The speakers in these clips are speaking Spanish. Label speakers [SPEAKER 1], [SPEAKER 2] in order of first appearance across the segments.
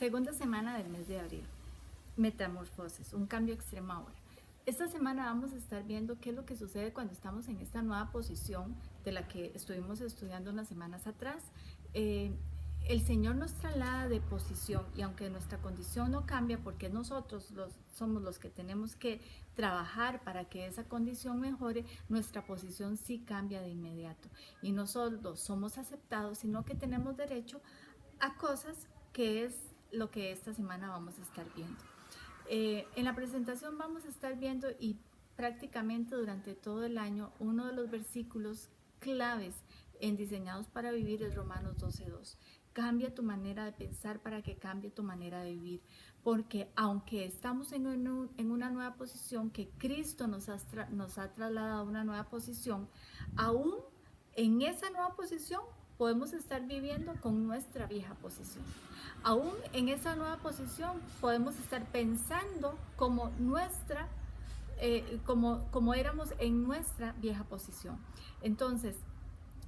[SPEAKER 1] Segunda semana del mes de abril. Metamorfosis, un cambio extremo ahora. Esta semana vamos a estar viendo qué es lo que sucede cuando estamos en esta nueva posición de la que estuvimos estudiando unas semanas atrás. El Señor nos traslada de posición y aunque nuestra condición no cambia porque nosotros somos los que tenemos que trabajar para que esa condición mejore, nuestra posición sí cambia de inmediato y no solo somos aceptados, sino que tenemos derecho a cosas que es lo que esta semana vamos a estar viendo. En la presentación vamos a estar viendo y prácticamente durante todo el año uno de los versículos claves en Diseñados para Vivir es Romanos 12:2. Cambia tu manera de pensar para que cambie tu manera de vivir, porque aunque estamos en una nueva posición, que Cristo nos ha trasladado a una nueva posición, aún en esa nueva posición podemos estar viviendo con nuestra vieja posición. Aún en esa nueva posición podemos estar pensando como como éramos en nuestra vieja posición. Entonces,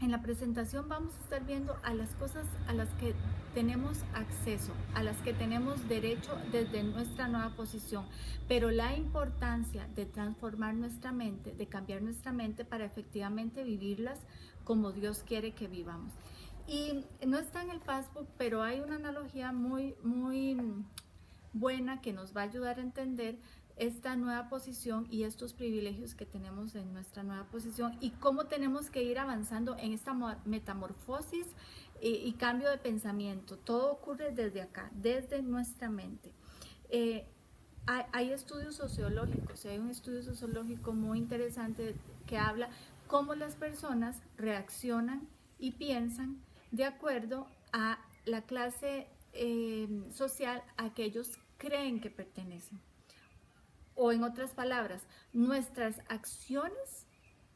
[SPEAKER 1] en la presentación vamos a estar viendo a las cosas a las que tenemos acceso, a las que tenemos derecho desde nuestra nueva posición, pero la importancia de transformar nuestra mente, de cambiar nuestra mente para efectivamente vivirlas como Dios quiere que vivamos. Y no está en el passbook, pero hay una analogía muy buena que nos va a ayudar a entender esta nueva posición y estos privilegios que tenemos en nuestra nueva posición y cómo tenemos que ir avanzando en esta metamorfosis y cambio de pensamiento. Todo ocurre desde acá, desde nuestra mente. Hay estudios sociológicos, hay un estudio sociológico muy interesante que habla cómo las personas reaccionan y piensan de acuerdo a la clase social a que ellos creen que pertenecen. O en otras palabras, nuestras acciones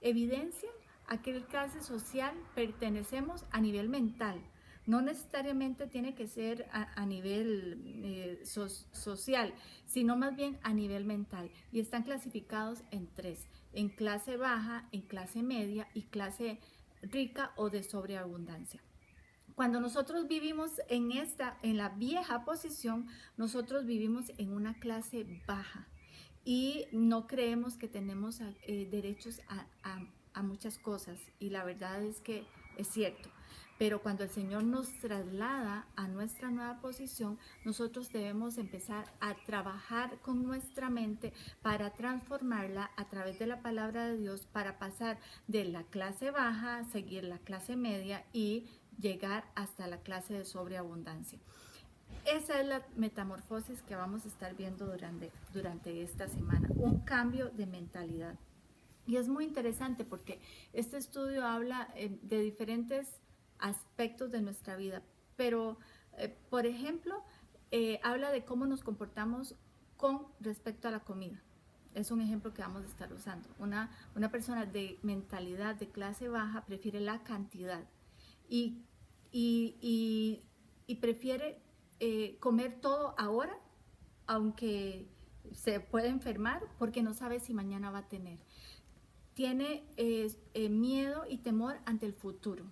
[SPEAKER 1] evidencian a qué clase social pertenecemos a nivel mental. No necesariamente tiene que ser a nivel social, sino más bien a nivel mental. Y están clasificados en tres: en clase baja, en clase media y clase rica o de sobreabundancia. Cuando nosotros vivimos en la vieja posición, nosotros vivimos en una clase baja y no creemos que tenemos derechos a muchas cosas, y la verdad es que es cierto. Pero cuando el Señor nos traslada a nuestra nueva posición, nosotros debemos empezar a trabajar con nuestra mente para transformarla a través de la palabra de Dios, para pasar de la clase baja, seguir la clase media y llegar hasta la clase de sobreabundancia. Esa es la metamorfosis que vamos a estar viendo durante esta semana, un cambio de mentalidad. Y es muy interesante porque este estudio habla de diferentes aspectos de nuestra vida, pero por ejemplo, habla de cómo nos comportamos con respecto a la comida. Es un ejemplo que vamos a estar usando. Una persona de mentalidad de clase baja prefiere la cantidad y, y, y, y prefiere comer todo ahora, aunque se puede enfermar porque no sabe si mañana va a tener. Tiene miedo y temor ante el futuro.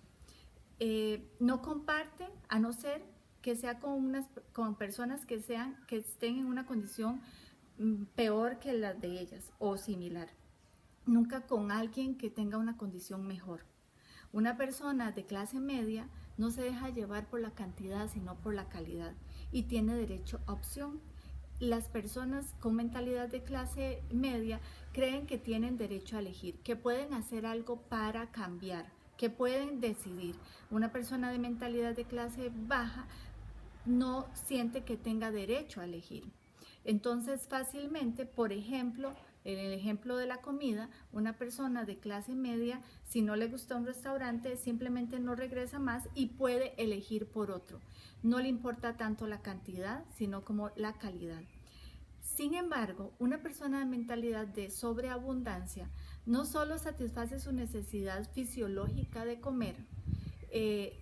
[SPEAKER 1] No comparte a no ser que sea con personas que estén en una condición peor que las de ellas o similar. Nunca con alguien que tenga una condición mejor. Una persona de clase media no se deja llevar por la cantidad, sino por la calidad, y tiene derecho a opción. Las personas con mentalidad de clase media creen que tienen derecho a elegir, que pueden hacer algo para cambiar, que pueden decidir. Una persona de mentalidad de clase baja no siente que tenga derecho a elegir. Entonces, fácilmente, por ejemplo, en el ejemplo de la comida, una persona de clase media, si no le gusta un restaurante, simplemente no regresa más y puede elegir por otro. No le importa tanto la cantidad, sino como la calidad. Sin embargo, una persona de mentalidad de sobreabundancia no solo satisface su necesidad fisiológica de comer, eh,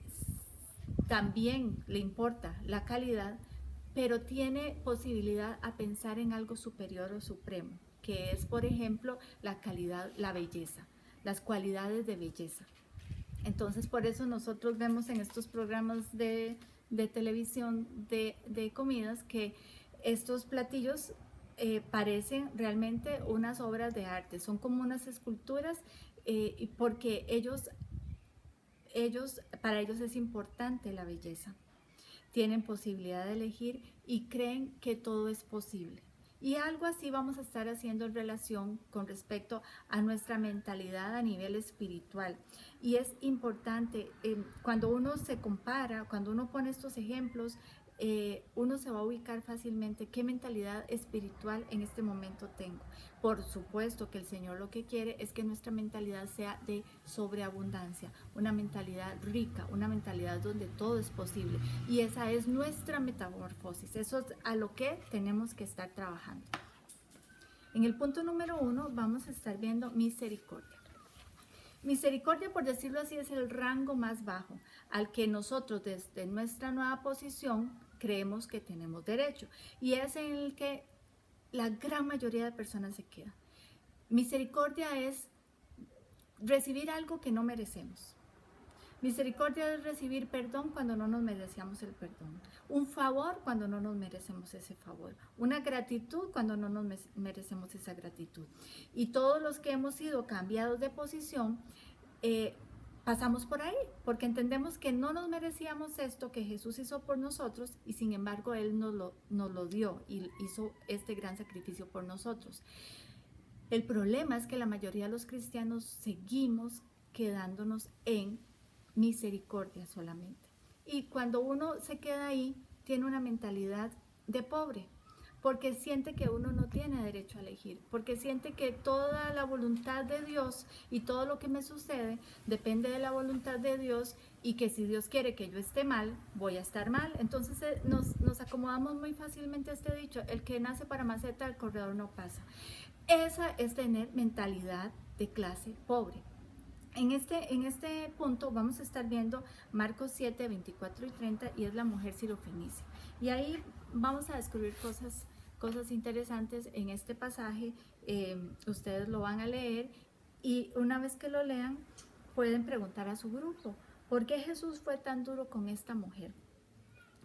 [SPEAKER 1] también le importa la calidad, pero tiene posibilidad a pensar en algo superior o supremo, que es, por ejemplo, la calidad, la belleza, las cualidades de belleza. Entonces, por eso nosotros vemos en estos programas de televisión de comidas que estos platillos parecen realmente unas obras de arte, son como unas esculturas porque para ellos es importante la belleza. Tienen posibilidad de elegir y creen que todo es posible. Y algo así vamos a estar haciendo en relación con respecto a nuestra mentalidad a nivel espiritual. Y es importante, cuando uno se compara, cuando uno pone estos ejemplos, uno se va a ubicar fácilmente qué mentalidad espiritual en este momento tengo. Por supuesto que el Señor lo que quiere es que nuestra mentalidad sea de sobreabundancia, una mentalidad rica, una mentalidad donde todo es posible. Y esa es nuestra metamorfosis, eso es a lo que tenemos que estar trabajando. En el punto número 1 vamos a estar viendo misericordia. Misericordia, por decirlo así, es el rango más bajo al que nosotros desde nuestra nueva posición creemos que tenemos derecho, y es en el que la gran mayoría de personas se queda. Misericordia es recibir algo que no merecemos. Misericordia es recibir perdón cuando no nos merecíamos el perdón, un favor cuando no nos merecemos ese favor, una gratitud cuando no nos merecemos esa gratitud. Y todos los que hemos sido cambiados de posición, pasamos por ahí, porque entendemos que no nos merecíamos esto que Jesús hizo por nosotros, y sin embargo Él nos lo dio y hizo este gran sacrificio por nosotros. El problema es que la mayoría de los cristianos seguimos quedándonos en misericordia solamente. Y cuando uno se queda ahí, tiene una mentalidad de pobre, porque siente que uno no tiene derecho a elegir, porque siente que toda la voluntad de Dios y todo lo que me sucede depende de la voluntad de Dios, y que si Dios quiere que yo esté mal, voy a estar mal. Entonces nos acomodamos muy fácilmente a este dicho: el que nace para maceta, el corredor no pasa. Esa es tener mentalidad de clase pobre. En este punto vamos a estar viendo Marcos 7, 24 y 30, y es la mujer sirofenicia. Y ahí vamos a descubrir cosas interesantes en este pasaje. Ustedes lo van a leer, y una vez que lo lean pueden preguntar a su grupo: ¿por qué Jesús fue tan duro con esta mujer?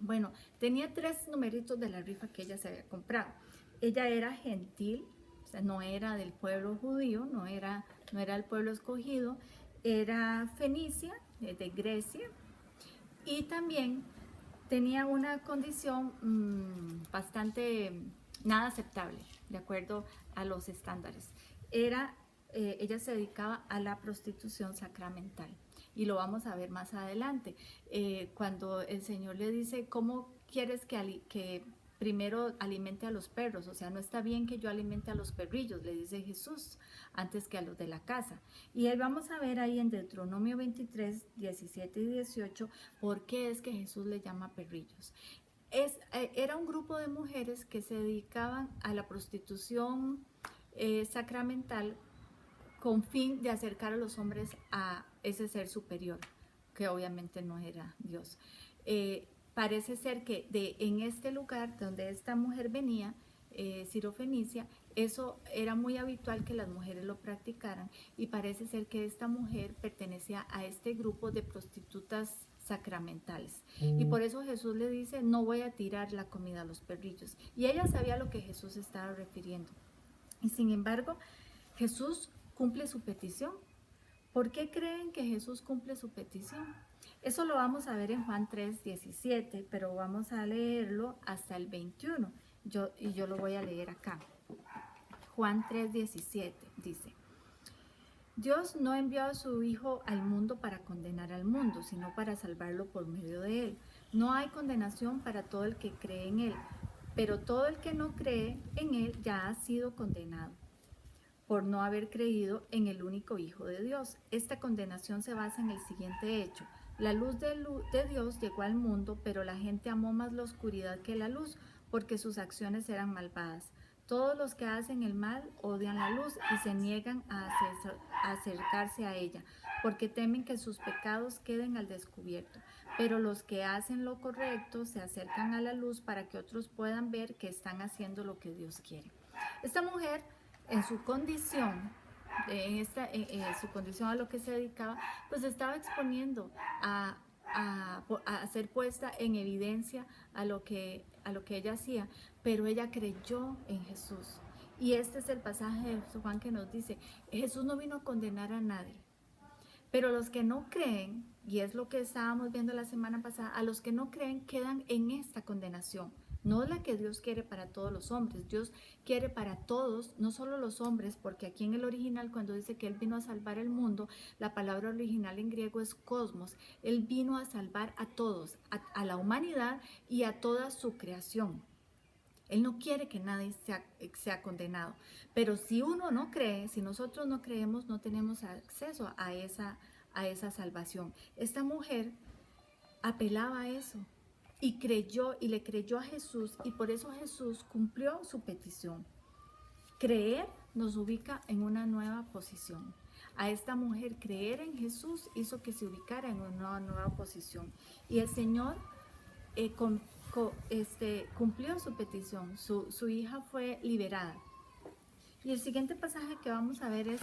[SPEAKER 1] Bueno, tenía 3 numeritos de la rifa que ella se había comprado. Ella era gentil, o sea, no era del pueblo judío, no era el pueblo escogido, era fenicia, de Grecia, y también tenía una condición bastante nada aceptable, de acuerdo a los estándares. Ella se dedicaba a la prostitución sacramental, y lo vamos a ver más adelante, cuando el Señor le dice: ¿cómo quieres que primero alimente a los perros? O sea, no está bien que yo alimente a los perrillos, le dice Jesús, antes que a los de la casa. Y ahí vamos a ver ahí en Deuteronomio 23, 17 y 18, por qué es que Jesús le llama perrillos. Era un grupo de mujeres que se dedicaban a la prostitución sacramental, con fin de acercar a los hombres a ese ser superior, que obviamente no era Dios. Parece ser que en este lugar donde esta mujer venía, Sirofenicia, eso era muy habitual que las mujeres lo practicaran, y parece ser que esta mujer pertenecía a este grupo de prostitutas sacramentales. Y por eso Jesús le dice: no voy a tirar la comida a los perrillos. Y ella sabía a lo que Jesús estaba refiriendo. Y sin embargo, Jesús cumple su petición. ¿Por qué creen que Jesús cumple su petición? Eso lo vamos a ver en Juan 3, 17, pero vamos a leerlo hasta el 21. Yo lo voy a leer acá. Juan 3, 17 dice: Dios no envió a su Hijo al mundo para condenar al mundo, sino para salvarlo por medio de él. No hay condenación para todo el que cree en él, pero todo el que no cree en él ya ha sido condenado por no haber creído en el único Hijo de Dios. Esta condenación se basa en el siguiente hecho: la luz de Dios llegó al mundo, pero la gente amó más la oscuridad que la luz, porque sus acciones eran malvadas. Todos los que hacen el mal odian la luz y se niegan a acercarse a ella, porque temen que sus pecados queden al descubierto. Pero los que hacen lo correcto se acercan a la luz para que otros puedan ver que están haciendo lo que Dios quiere. Esta mujer, en su condición, su condición a lo que se dedicaba, pues estaba exponiendo a a ser puesta en evidencia a lo que ella hacía, pero ella creyó en Jesús. Y este es el pasaje de Juan que nos dice, Jesús no vino a condenar a nadie, pero los que no creen, y es lo que estábamos viendo la semana pasada, a los que no creen quedan en esta condenación. No la que Dios quiere para todos los hombres. Dios quiere para todos, no solo los hombres, porque aquí en el original cuando dice que Él vino a salvar el mundo, la palabra original en griego es cosmos. Él vino a salvar a todos, a la humanidad y a toda su creación. Él no quiere que nadie sea condenado. Pero si uno no cree, si nosotros no creemos, no tenemos acceso a esa salvación. Esta mujer apelaba a eso y creyó y le creyó a Jesús, y por eso Jesús cumplió su petición. Creer nos ubica en una nueva posición. A esta mujer creer en Jesús hizo que se ubicara en una nueva posición. Y el Señor cumplió su petición. Su hija fue liberada. Y el siguiente pasaje que vamos a ver es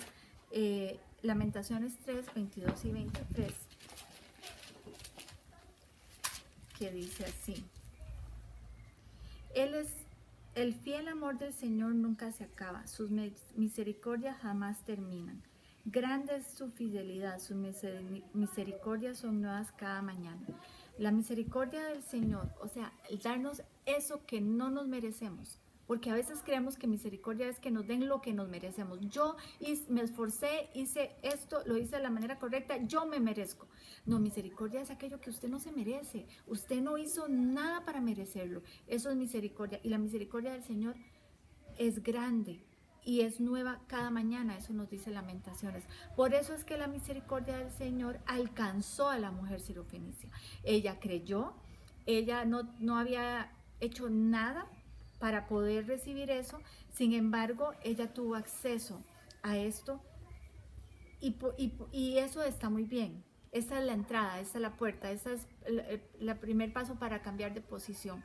[SPEAKER 1] Lamentaciones 3, 22 y 23, que dice así: el fiel amor del Señor nunca se acaba, sus misericordias jamás terminan. Grande es su fidelidad, sus misericordias son nuevas cada mañana. La misericordia del Señor, o sea, el darnos eso que no nos merecemos, porque a veces creemos que misericordia es que nos den lo que nos merecemos. Yo me esforcé, hice esto, lo hice de la manera correcta, yo me merezco. No, misericordia es aquello que usted no se merece. Usted no hizo nada para merecerlo. Eso es misericordia. Y la misericordia del Señor es grande y es nueva cada mañana. Eso nos dice Lamentaciones. Por eso es que la misericordia del Señor alcanzó a la mujer sirofenicia. Ella creyó, ella no había hecho nada para poder recibir eso. Sin embargo, ella tuvo acceso a esto y eso está muy bien. Esa es la entrada, esa es la puerta, ese es el primer paso para cambiar de posición.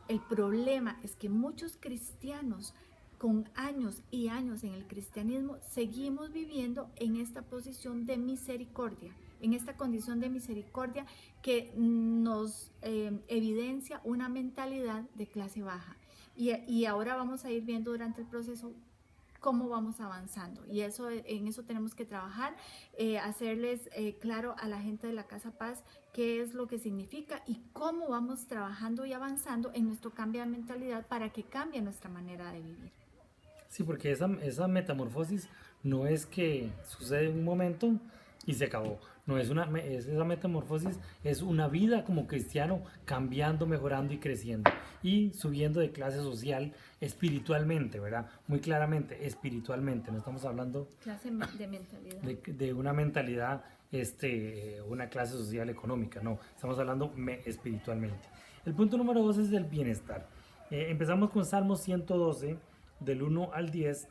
[SPEAKER 1] El problema es que muchos cristianos con años y años en el cristianismo seguimos viviendo en esta posición de misericordia, en esta condición de misericordia que nos evidencia una mentalidad de clase baja. Y ahora vamos a ir viendo durante el proceso cómo vamos avanzando, y en eso tenemos que trabajar, hacerles claro a la gente de la Casa Paz qué es lo que significa y cómo vamos trabajando y avanzando en nuestro cambio de mentalidad para que cambie nuestra manera de vivir.
[SPEAKER 2] Sí, porque esa metamorfosis no es que sucede en un momento y se acabó. No es esa metamorfosis es una vida como cristiano cambiando, mejorando y creciendo y subiendo de clase social espiritualmente, ¿verdad? Muy claramente, espiritualmente. No estamos hablando
[SPEAKER 1] clase de mentalidad.
[SPEAKER 2] De una mentalidad, una clase social económica, no. Estamos hablando espiritualmente. El punto número 2 es del bienestar. Empezamos con Salmo 112, del 1 al 10,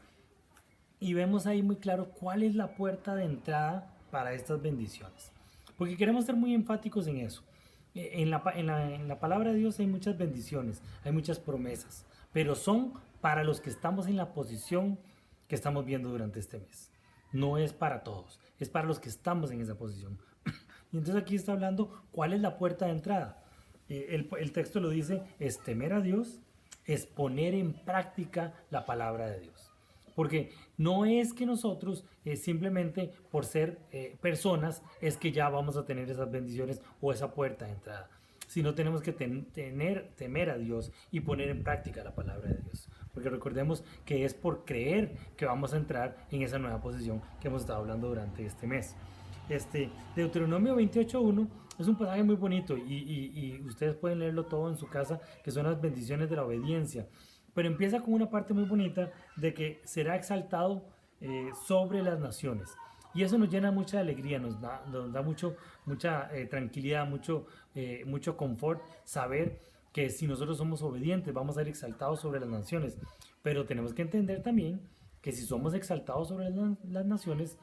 [SPEAKER 2] y vemos ahí muy claro cuál es la puerta de entrada para estas bendiciones, porque queremos ser muy enfáticos en eso. En la palabra de Dios hay muchas bendiciones, hay muchas promesas, pero son para los que estamos en la posición que estamos viendo durante este mes. No es para todos, es para los que estamos en esa posición. Y entonces aquí está hablando cuál es la puerta de entrada. El texto lo dice, es temer a Dios, es poner en práctica la palabra de Dios. Porque no es que nosotros simplemente por ser personas es que ya vamos a tener esas bendiciones o esa puerta de entrada, sino tenemos que temer a Dios y poner en práctica la palabra de Dios. Porque recordemos que es por creer que vamos a entrar en esa nueva posición que hemos estado hablando durante este mes. Deuteronomio 28.1 es un pasaje muy bonito y ustedes pueden leerlo todo en su casa, que son las bendiciones de la obediencia. Pero empieza con una parte muy bonita de que será exaltado sobre las naciones. Y eso nos llena mucha alegría, nos da mucha tranquilidad, mucho confort saber que si nosotros somos obedientes vamos a ser exaltados sobre las naciones. Pero tenemos que entender también que si somos exaltados sobre las naciones,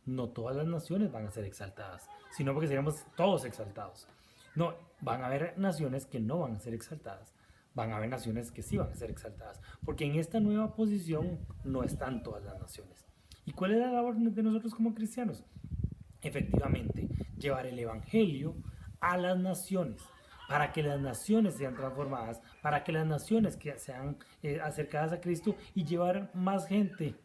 [SPEAKER 2] no todas las naciones van a ser exaltadas, sino porque seríamos todos exaltados. No, van a haber naciones que no van a ser exaltadas. Van a haber naciones que sí van a ser exaltadas, porque en esta nueva posición no están todas las naciones. ¿Y cuál es la labor de nosotros como cristianos? Efectivamente, llevar el evangelio a las naciones, para que las naciones sean transformadas, para que las naciones que sean acercadas a Cristo y llevar más gente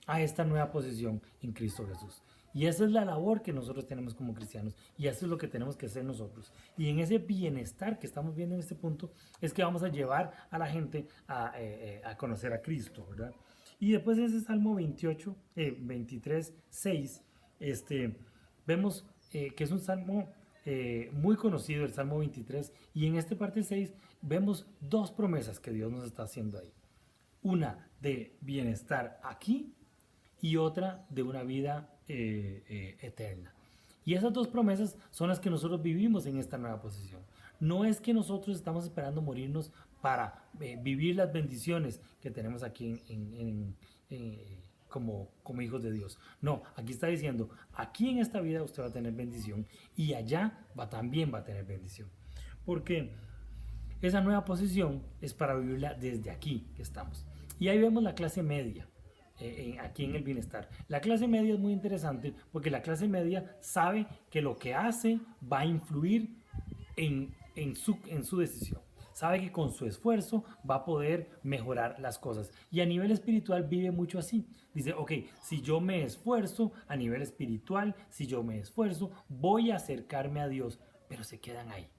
[SPEAKER 2] a esta nueva posición en Cristo Jesús. Y esa es la labor que nosotros tenemos como cristianos y eso es lo que tenemos que hacer nosotros. Y en ese bienestar que estamos viendo en este punto es que vamos a llevar a la gente a conocer a Cristo, ¿verdad? Y después en ese Salmo 28, 23, 6, vemos que es un salmo muy conocido, el Salmo 23, y en esta parte 6 vemos dos promesas que Dios nos está haciendo ahí. Una de bienestar aquí y otra de una vida eterna. Y esas dos promesas son las que nosotros vivimos en esta nueva posición. No es que nosotros estamos esperando morirnos para vivir las bendiciones que tenemos aquí como hijos de Dios. No, aquí está diciendo, aquí en esta vida usted va a tener bendición y allá también va a tener bendición. Porque esa nueva posición es para vivirla desde aquí que estamos. Y ahí vemos la clase media. Aquí en el bienestar. La clase media es muy interesante porque la clase media sabe que lo que hace va a influir en su decisión. Sabe que con su esfuerzo va a poder mejorar las cosas. Y a nivel espiritual vive mucho así. Dice, ok, si yo me esfuerzo a nivel espiritual, si yo me esfuerzo, voy a acercarme a Dios. Pero se quedan ahí.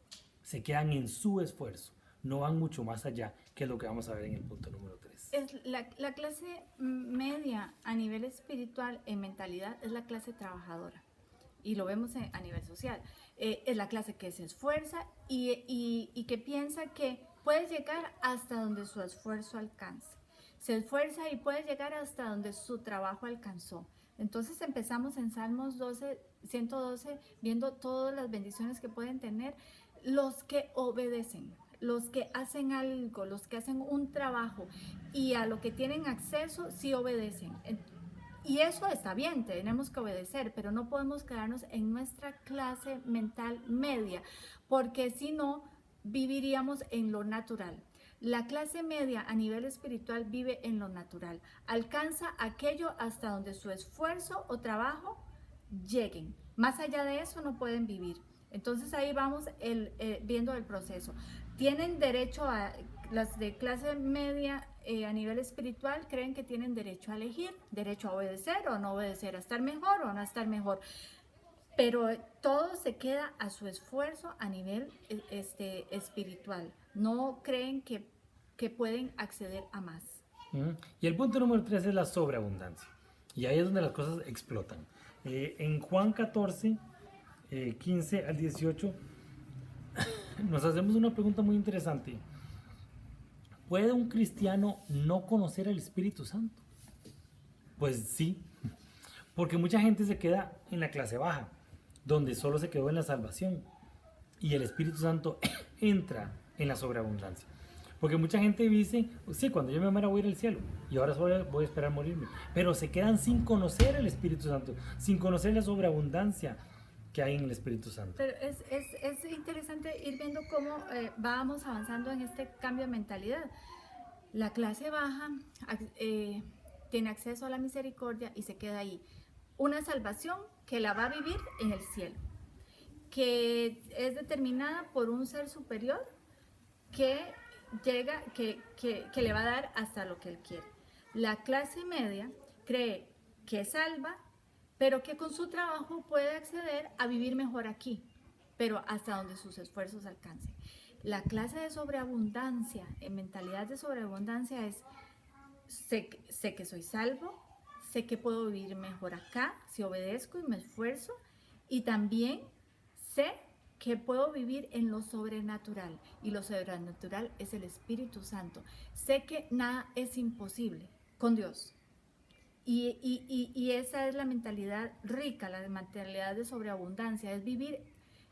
[SPEAKER 2] Se quedan en su esfuerzo. No van mucho más allá, que es lo que vamos a ver en el punto número 3.
[SPEAKER 1] La clase media a nivel espiritual en mentalidad es la clase trabajadora y lo vemos a nivel social. Es la clase que se esfuerza y que piensa que puede llegar hasta donde su esfuerzo alcance. Se esfuerza y puede llegar hasta donde su trabajo alcanzó. Entonces empezamos en Salmos 112 viendo todas las bendiciones que pueden tener los que obedecen, los que hacen algo, los que hacen un trabajo y a lo que tienen acceso sí obedecen. Y eso está bien, tenemos que obedecer, pero no podemos quedarnos en nuestra clase mental media, porque si no, viviríamos en lo natural. La clase media a nivel espiritual vive en lo natural, alcanza aquello hasta donde su esfuerzo o trabajo lleguen. Más allá de eso no pueden vivir. Entonces ahí vamos viendo el proceso. Tienen derecho a, las de clase media a nivel espiritual creen que tienen derecho a elegir, derecho a obedecer o no obedecer, a estar mejor o no estar mejor. Pero todo se queda a su esfuerzo a nivel espiritual. No creen que pueden acceder a más.
[SPEAKER 2] Y el punto número 3 es la sobreabundancia. Y ahí es donde las cosas explotan. En Juan 14, 15 al 18, nos hacemos una pregunta muy interesante. ¿Puede un cristiano no conocer al Espíritu Santo? Pues sí, porque mucha gente se queda en la clase baja, donde solo se quedó en la salvación, y el Espíritu Santo entra en la sobreabundancia. Porque mucha gente dice, sí, cuando yo me muera voy a ir al cielo, y ahora solo voy a esperar morirme. Pero se quedan sin conocer el Espíritu Santo, sin conocer la sobreabundancia que hay en el Espíritu Santo.
[SPEAKER 1] Pero es interesante ir viendo cómo vamos avanzando en este cambio de mentalidad. La clase baja tiene acceso a la misericordia y se queda ahí. Una salvación que la va a vivir en el cielo, que es determinada por un ser superior que llega, que le va a dar hasta lo que él quiere. La clase media cree que es salva, pero que con su trabajo puede acceder a vivir mejor aquí, pero hasta donde sus esfuerzos alcancen. La clase de sobreabundancia, en mentalidad de sobreabundancia es, sé que soy salvo, sé que puedo vivir mejor acá si obedezco y me esfuerzo, y también sé que puedo vivir en lo sobrenatural, y lo sobrenatural es el Espíritu Santo. Sé que nada es imposible con Dios. Y esa es la mentalidad rica, la mentalidad de sobreabundancia, es vivir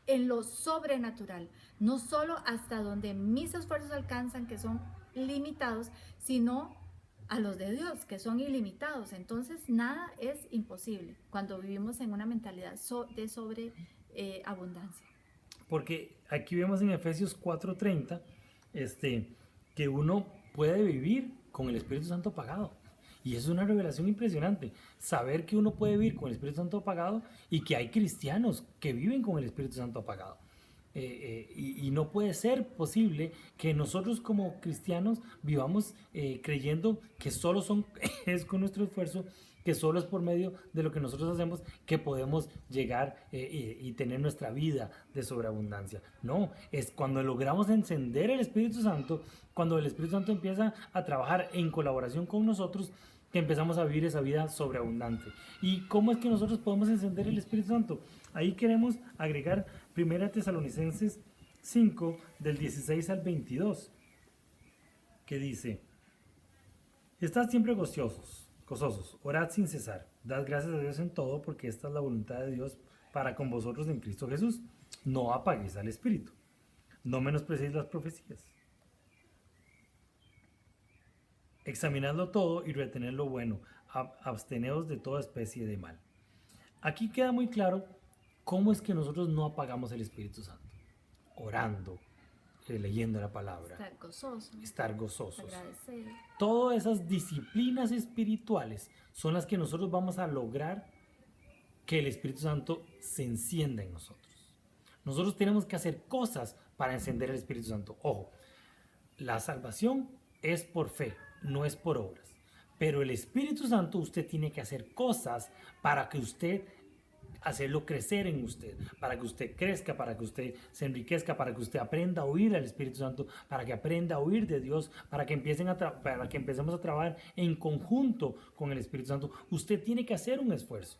[SPEAKER 1] en lo sobrenatural, no solo hasta donde mis esfuerzos alcanzan, que son limitados, sino a los de Dios, que son ilimitados. Entonces nada es imposible cuando vivimos en una mentalidad de sobreabundancia.
[SPEAKER 2] Porque aquí vemos en Efesios 4:30 que uno puede vivir con el Espíritu Santo apagado. Y es una revelación impresionante, saber que uno puede vivir con el Espíritu Santo apagado y que hay cristianos que viven con el Espíritu Santo apagado. Y no puede ser posible que nosotros como cristianos vivamos creyendo que solo es con nuestro esfuerzo, que solo es por medio de lo que nosotros hacemos que podemos llegar y tener nuestra vida de sobreabundancia. No, es cuando logramos encender el Espíritu Santo, cuando el Espíritu Santo empieza a trabajar en colaboración con nosotros, que empezamos a vivir esa vida sobreabundante. ¿Y cómo es que nosotros podemos encender el Espíritu Santo? Ahí queremos agregar 1 Tesalonicenses 5, del 16 al 22, que dice: Estad siempre gozosos, orad sin cesar, dad gracias a Dios en todo, porque esta es la voluntad de Dios para con vosotros en Cristo Jesús. No apaguéis al Espíritu, no menosprecéis las profecías. Examinadlo todo y retened lo bueno, absteneos de toda especie de mal. Aquí queda muy claro cómo es que nosotros no apagamos el Espíritu Santo. Orando, leyendo la palabra, estar gozosos,
[SPEAKER 1] agradecer.
[SPEAKER 2] Todas esas disciplinas espirituales son las que nosotros vamos a lograr que el Espíritu Santo se encienda en nosotros. Nosotros tenemos que hacer cosas para encender el Espíritu Santo. Ojo, la salvación es por fe, no es por obras. Pero el Espíritu Santo, usted tiene que hacer cosas para que usted, hacerlo crecer en usted, para que usted crezca, para que usted se enriquezca, para que usted aprenda a oír al Espíritu Santo, para que aprenda a oír de Dios, para que empecemos a trabajar en conjunto con el Espíritu Santo. Usted tiene que hacer un esfuerzo.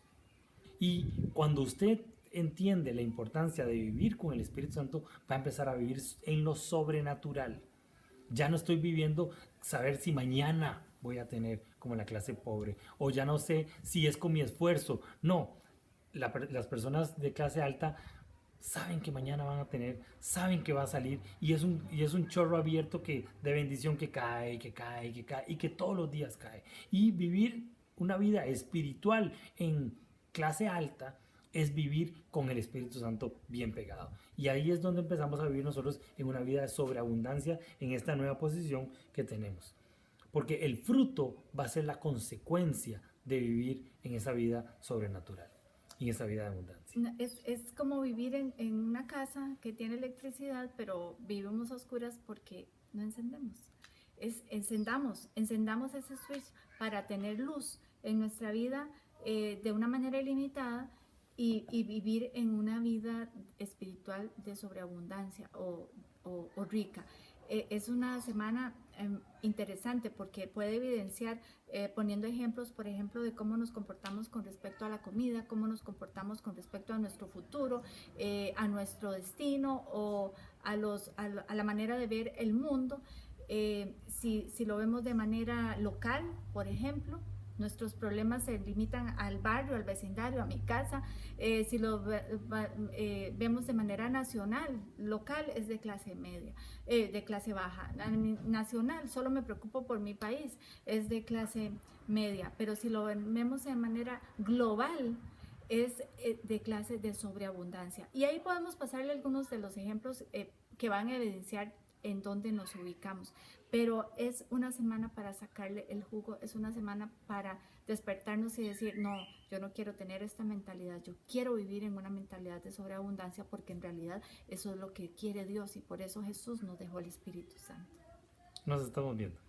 [SPEAKER 2] Y cuando usted entiende la importancia de vivir con el Espíritu Santo, va a empezar a vivir en lo sobrenatural. Ya no estoy viviendo saber si mañana voy a tener como la clase pobre, o ya no sé si es con mi esfuerzo. No, las personas de clase alta saben que mañana van a tener, saben que va a salir, y es un chorro abierto de bendición que cae, y que todos los días cae. Y vivir una vida espiritual en clase alta es vivir con el Espíritu Santo bien pegado. Y ahí es donde empezamos a vivir nosotros en una vida de sobreabundancia, en esta nueva posición que tenemos. Porque el fruto va a ser la consecuencia de vivir en esa vida sobrenatural y en esa vida de abundancia.
[SPEAKER 1] Es como vivir en una casa que tiene electricidad, pero vivimos a oscuras porque no encendemos. Encendamos ese switch para tener luz en nuestra vida de una manera ilimitada y vivir en una vida espiritual de sobreabundancia o rica. Es una semana interesante porque puede evidenciar, poniendo ejemplos, por ejemplo, de cómo nos comportamos con respecto a la comida, cómo nos comportamos con respecto a nuestro futuro, a nuestro destino o a la manera de ver el mundo. Si lo vemos de manera local, por ejemplo, nuestros problemas se limitan al barrio, al vecindario, a mi casa. Si lo vemos de manera nacional, local es de clase media, de clase baja. Nacional, solo me preocupo por mi país, es de clase media. Pero si lo vemos de manera global, es de clase de sobreabundancia. Y ahí podemos pasarle algunos de los ejemplos que van a evidenciar en dónde nos ubicamos. Pero es una semana para sacarle el jugo, es una semana para despertarnos y decir, no, yo no quiero tener esta mentalidad, yo quiero vivir en una mentalidad de sobreabundancia, porque en realidad eso es lo que quiere Dios, y por eso Jesús nos dejó el Espíritu Santo.
[SPEAKER 2] Nos estamos viendo.